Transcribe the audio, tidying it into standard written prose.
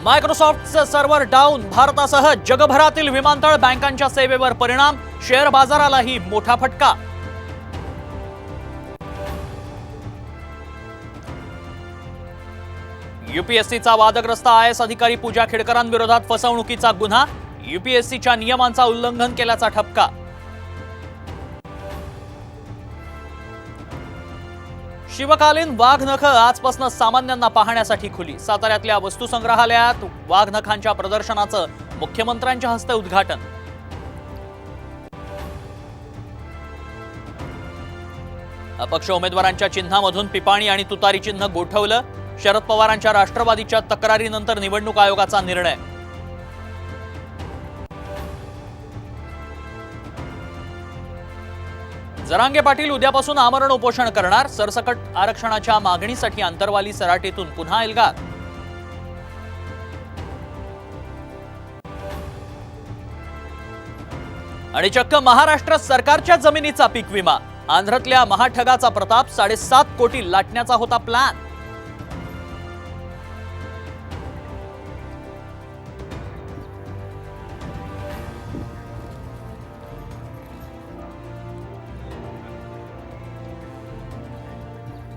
मायक्रोसॉफ्टचं server down, भारतासह जगभरातील विमानतळ बँकांच्या सेवेवर परिणाम, शेअर बाजारालाही मोठा फटका. यूपीएससीचा वादग्रस्त आयएस अधिकारी पूजा खेडकरांविरोधात फसवणुकीचा गुन्हा, यूपीएससीच्या नियमांचा उल्लंघन केल्याचा ठपका. शिवकालीन वाघनख आजपासून सामान्यांना पाहण्यासाठी खुली. साताऱ्यातल्या वस्तू संग्रहालयात वाघनखांच्या प्रदर्शनाचं मुख्यमंत्र्यांच्या हस्ते उद्घाटन. अपक्ष उमेदवारांच्या चिन्हामधून पिपाणी आणि तुतारी चिन्ह गोठवलं. शरद पवारांच्या राष्ट्रवादीच्या तक्रारीनंतर निवडणूक आयोगाचा निर्णय. जरांगे पाटील उद्यापासून आमरण उपोषण करणार. सरसकट आरक्षणाच्या मागणीसाठी आंतरवाली सराटीतून पुन्हा एल्गार. आणि चक्क महाराष्ट्र सरकारच्या जमिनीचा पीक विमा. आंध्रातल्या महाठगाचा प्रताप. 7.5 कोटी लाटण्याचा होता प्लॅन.